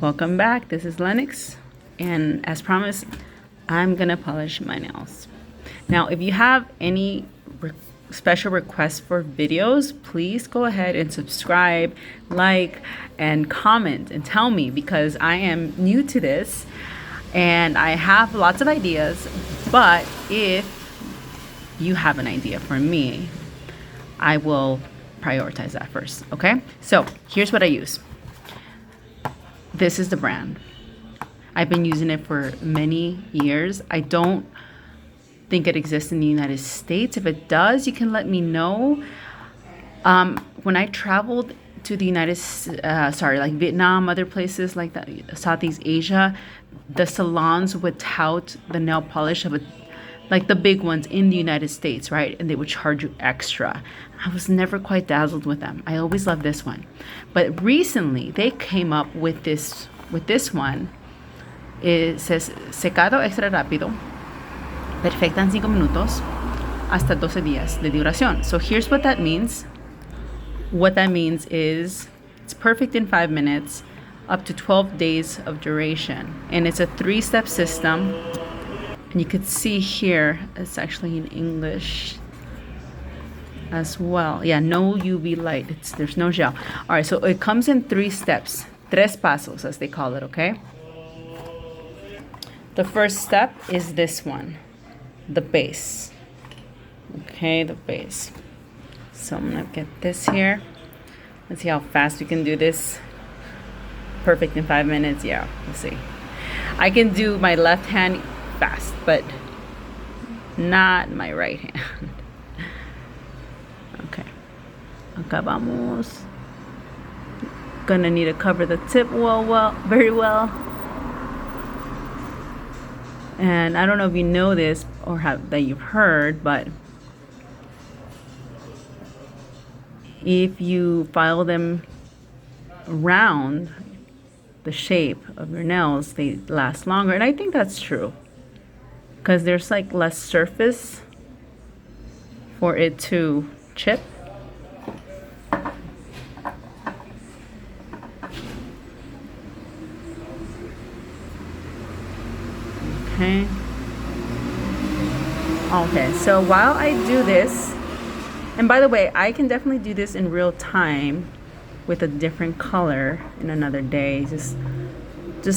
Welcome back. This is Lennox, and as promised, I'm gonna polish my nails. Now, if you have any special requests for videos, please go ahead and subscribe, like, and comment and tell me, because I am new to this and I have lots of ideas. But if you have an idea for me, I will prioritize that first. Okay, so here's what I use. This is the brand. I've been using it for many years. I don't think it exists in the United States. If it does, you can let me know. When I traveled to the like Vietnam, other places like that, Southeast Asia, the salons would tout the nail polish of like the big ones in the United States, right? And they would charge you extra. I was never quite dazzled with them. I always loved this one. But recently they came up with this one. It says secado extra rápido, perfecta en 5 minutos, hasta 12 días de duración. So here's what that means. What that means is it's perfect in 5 minutes, up to 12 days of duration. And it's a 3-step system. And you could see here, it's actually in English as well. Yeah, no UV light. There's no gel. All right, so it comes in 3 steps. Tres pasos, as they call it, okay? The first step is this one, the base. Okay, the base. So I'm gonna get this here. Let's see how fast we can do this. Perfect in 5 minutes. Yeah, we'll see. I can do my left hand fast, but not my right hand. Okay, acá vamos. Gonna need to cover the tip very well. And I don't know if you know this or that you've heard, but if you file them around the shape of your nails, they last longer. And I think that's true, because there's like less surface for it to chip. Okay, so while I do this, and by the way, I can definitely do this in real time with a different color in another day. Just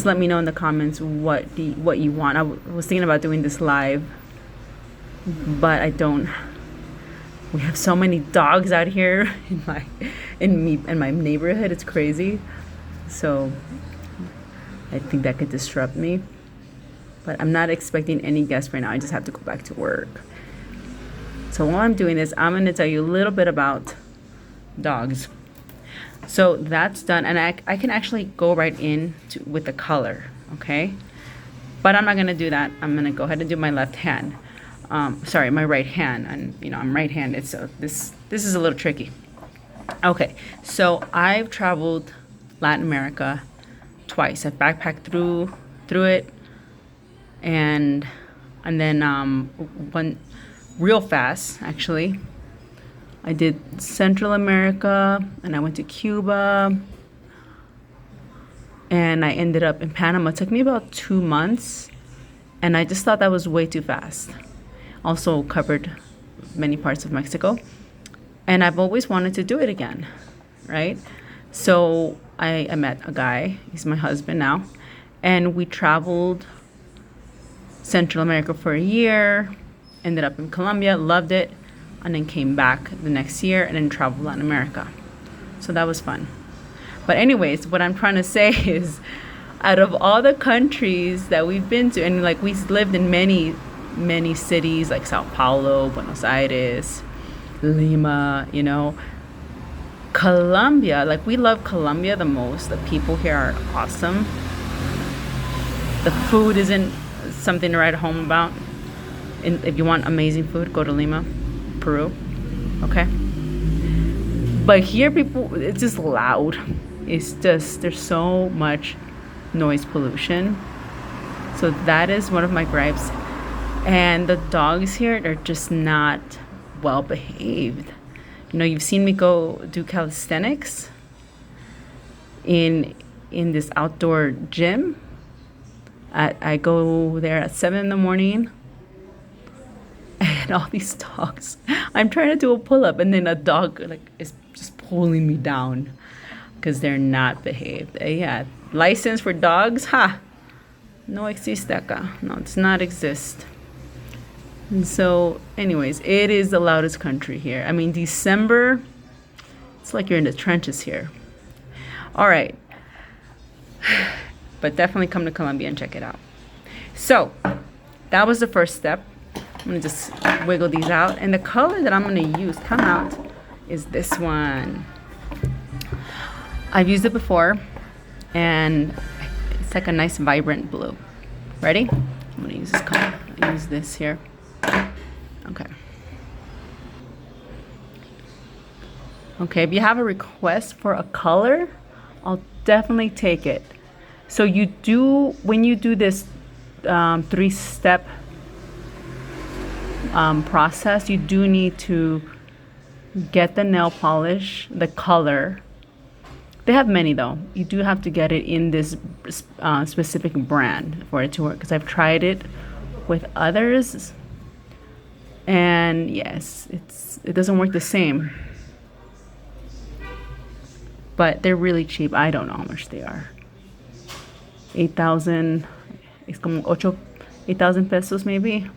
let me know in the comments what you want. I was thinking about doing this live, but I don't. We have so many dogs out here in my neighborhood. It's crazy. So I think that could disrupt me. But I'm not expecting any guests right now. I just have to go back to work. So while I'm doing this, I'm going to tell you a little bit about dogs. So that's done, and I can actually go right in with the color, okay? But I'm not going to do that. I'm going to go ahead and do my left hand. My right hand, and I'm right-handed, so this is a little tricky. Okay, so I've traveled Latin America twice. I've backpacked through it. And then one real fast, actually, I did Central America, and I went to Cuba, and I ended up in Panama. It took me about 2 months, and I just thought that was way too fast. Also covered many parts of Mexico, and I've always wanted to do it again, right? So I met a guy, he's my husband now, and we traveled Central America for a year, ended up in Colombia, loved it, and then came back the next year and then traveled Latin America. So that was fun. But anyways, what I'm trying to say is, out of all the countries that we've been to, and like we've lived in many cities like Sao Paulo, Buenos Aires, Lima, Colombia, like we love Colombia the most. The people here are awesome. The food isn't something to write home about. And if you want amazing food, go to Lima, Peru. Okay. But here, it's just loud. It's just, there's so much noise pollution. So that is one of my gripes. And the dogs here are just not well behaved. You've seen me go do calisthenics in in this outdoor gym. I go there at 7 in the morning, and all these dogs. I'm trying to do a pull-up, and then a dog like is just pulling me down because they're not behaved. Yeah, license for dogs? Ha! No existe acá. No, it does not exist. And so, anyways, it is the loudest country here. I mean, December, it's like you're in the trenches here. All right. But definitely come to Colombia and check it out. So, that was the first step. I'm going to just wiggle these out. And the color that I'm going to use, come out, is this one. I've used it before, and it's like a nice vibrant blue. Ready? I'm going to use this color. I'll use this here. Okay. Okay, if you have a request for a color, I'll definitely take it. So you do, when you do this 3-step process, you do need to get the nail polish, the color. They have many though. You do have to get it in this specific brand for it to work, because I've tried it with others, and yes, it doesn't work the same. But they're really cheap. I don't know how much they are. 8,000, it's como 8,000 pesos maybe.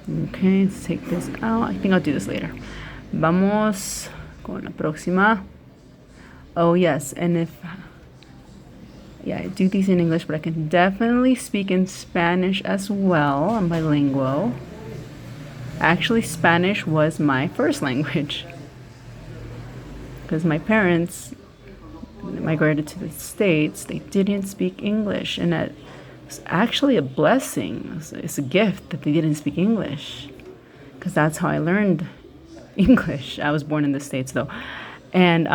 Okay, let's take this out. I think I'll do this later. Vamos con la próxima. Oh yes, and I do these in English, but I can definitely speak in Spanish as well. I'm bilingual. Actually, Spanish was my first language, because my parents migrated to the States. They didn't speak English, and that was actually a blessing. It's a gift that they didn't speak English, because that's how I learned English. I was born in the States though, and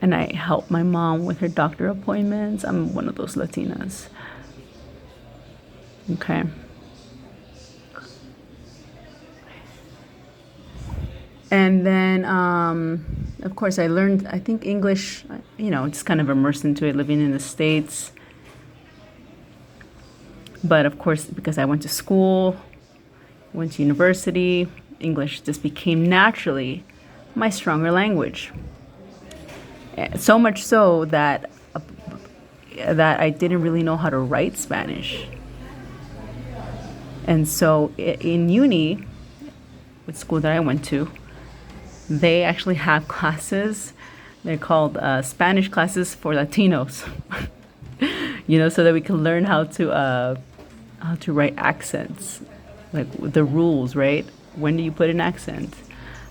I helped my mom with her doctor appointments. I'm one of those Latinas. Okay. And then, of course, I learned, I think, English, just kind of immersed into it, living in the States. But of course, because I went to school, went to university, English just became naturally my stronger language. So much so that I didn't really know how to write Spanish. And so in uni, with school that I went to, they actually have classes. They're called Spanish classes for Latinos. So that we can learn how to write accents, like the rules, right? When do you put an accent?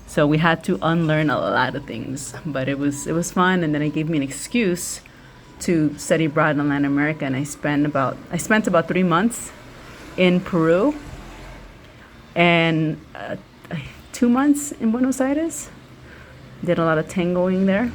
So we had to unlearn a lot of things, but it was fun. And then it gave me an excuse to study abroad in Latin America. And I spent about 3 months in Peru, and 2 months in Buenos Aires. Did a lot of tangoing there.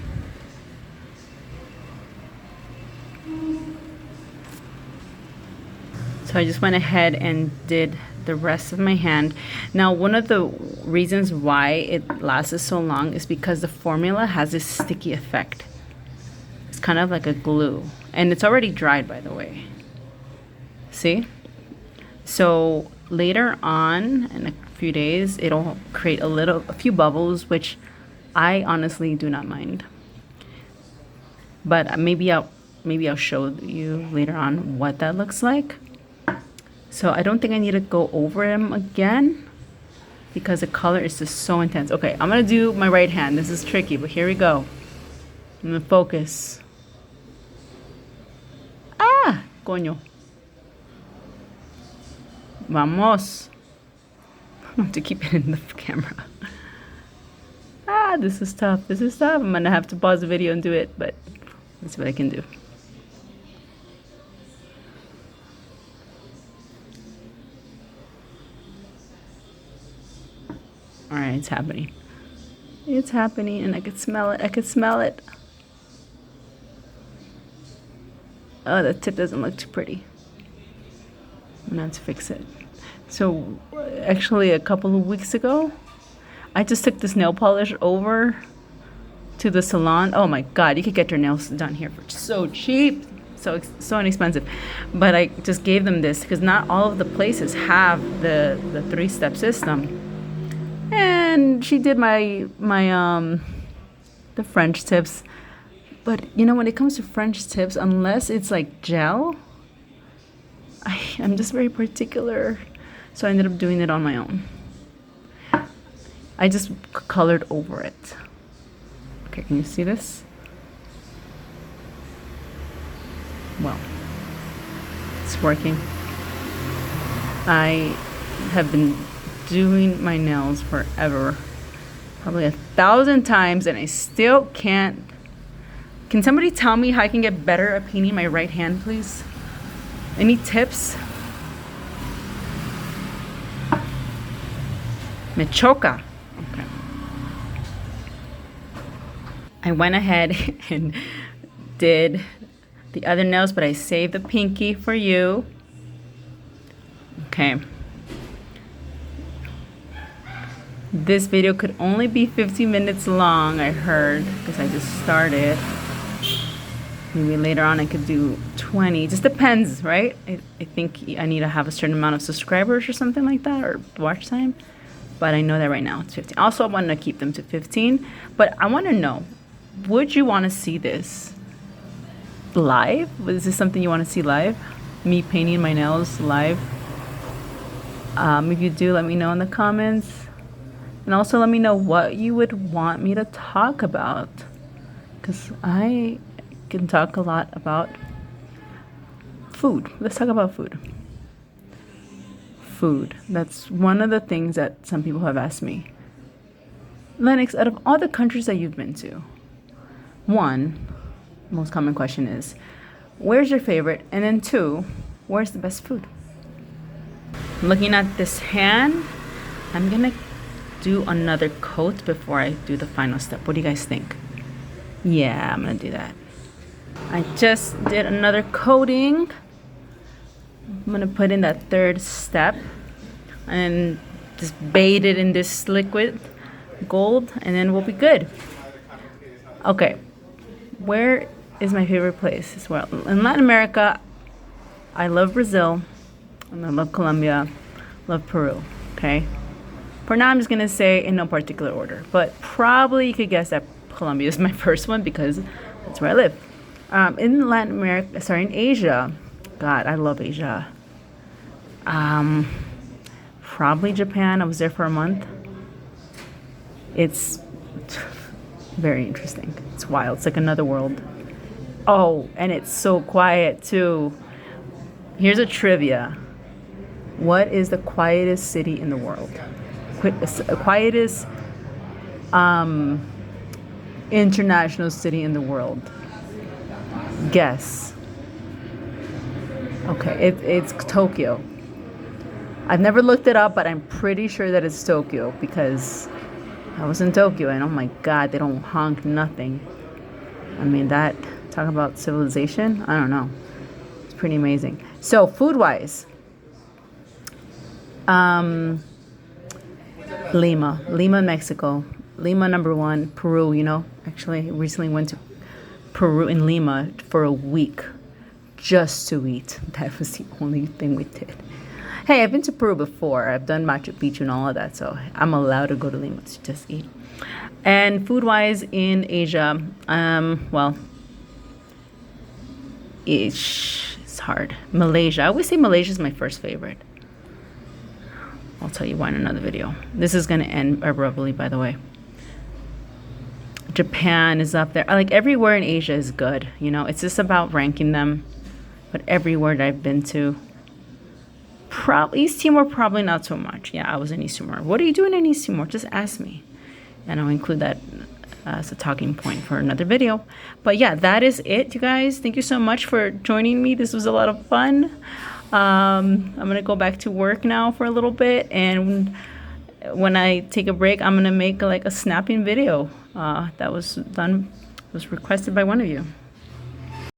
So I just went ahead and did the rest of my hand. Now, one of the reasons why it lasts so long is because the formula has this sticky effect. It's kind of like a glue, and it's already dried, by the way. See? So later on, in a few days, it'll create a few bubbles, which I honestly do not mind. But maybe I'll show you later on what that looks like. So I don't think I need to go over them again, because the color is just so intense. Okay, I'm gonna do my right hand. This is tricky, but here we go. I'm gonna focus. Ah, coño. Vamos. I have to keep it in the camera. This is tough. I'm gonna have to pause the video and do it, but let's see what I can do. All right, it's happening. It's happening, and I could smell it. Oh, the tip doesn't look too pretty. I'm gonna have to fix it. So, actually, a couple of weeks ago, I just took this nail polish over to the salon. Oh my God, you could get your nails done here for so cheap, so inexpensive. But I just gave them this because not all of the places have the 3-step system. And she did my the French tips. But you know, when it comes to French tips, unless it's like gel, I'm just very particular. So I ended up doing it on my own. I just colored over it. Okay, can you see this? Well, it's working. I have been doing my nails forever, probably 1,000 times, and I still can't. Can somebody tell me how I can get better at painting my right hand, please? Any tips? Me choca. Okay. I went ahead and did the other nails, but I saved the pinky for you. Okay. This video could only be 15 minutes long, I heard, because I just started. Maybe later on I could do 20. Just depends, right? I think I need to have a certain amount of subscribers or something like that, or watch time. But I know that right now it's 15. Also, I wanted to keep them to 15. But I want to know, would you want to see this live? Is this something you want to see live? Me painting my nails live? If you do, let me know in the comments. And also let me know what you would want me to talk about. Because I can talk a lot about food. Let's talk about food. Food. That's one of the things that some people have asked me. Lennox, out of all the countries that you've been to, one, most common question is, where's your favorite? And then two, where's the best food? Looking at this hand, I'm gonna do another coat before I do the final step. What do you guys think? Yeah, I'm gonna do that. I just did another coating. I'm gonna put in that 3rd step and just bathe it in this liquid gold, and then we'll be good. Okay, where is my favorite place as well? In Latin America, I love Brazil, and I love Colombia, love Peru, okay? For now, I'm just gonna say in no particular order, but probably you could guess that Colombia is my first one because that's where I live. In Latin America, sorry, in Asia, God, I love Asia. Probably Japan. I was there for a month. It's very interesting. It's wild. It's like another world. Oh, and it's so quiet too. Here's a trivia. What is the quietest city in the world? Quietest international city in the world. Guess. Okay, it's Tokyo. I've never looked it up, but I'm pretty sure that it's Tokyo because I was in Tokyo and oh my God, they don't honk nothing. I mean, that, talk about civilization, I don't know. It's pretty amazing. So food-wise, Lima, Mexico. Lima #1, Peru, you know. Actually, I recently went to Peru in Lima for a week just to eat. That was the only thing we did. Hey, I've been to Peru before. I've done Machu Picchu and all of that, so I'm allowed to go to Lima to just eat. And food-wise in Asia, well, it's hard. Malaysia. I always say Malaysia is my first favorite. I'll tell you why in another video. This is going to end abruptly, by the way. Japan is up there. Like everywhere in Asia is good. You know, it's just about ranking them. But everywhere that I've been to, East Timor, probably not so much. Yeah, I was in East Timor. What are you doing in East Timor? Just ask me. And I'll include that as a talking point for another video. But yeah, that is it, you guys. Thank you so much for joining me. This was a lot of fun. I'm going to go back to work now for a little bit. And when I take a break, I'm going to make like a snapping video that was requested by one of you.